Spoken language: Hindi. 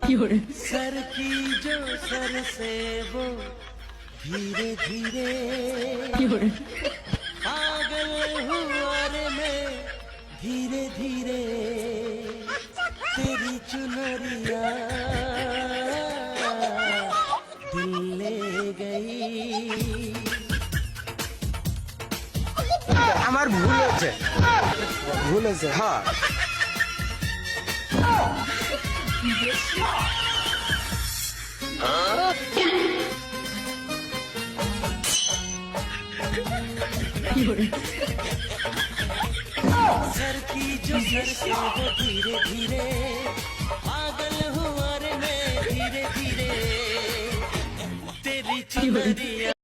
सर की जो सर से वो धीरे धीरे पागल हुआ रे मैं धीरे धीरे तेरी चुनरिया दिल ले गई। আমার ভুল হয়েছে হ্যাঁ सर की जो सर से वो धीरे धीरे पागल हुआ रे मैं धीरे धीरे तेरी चुनरिया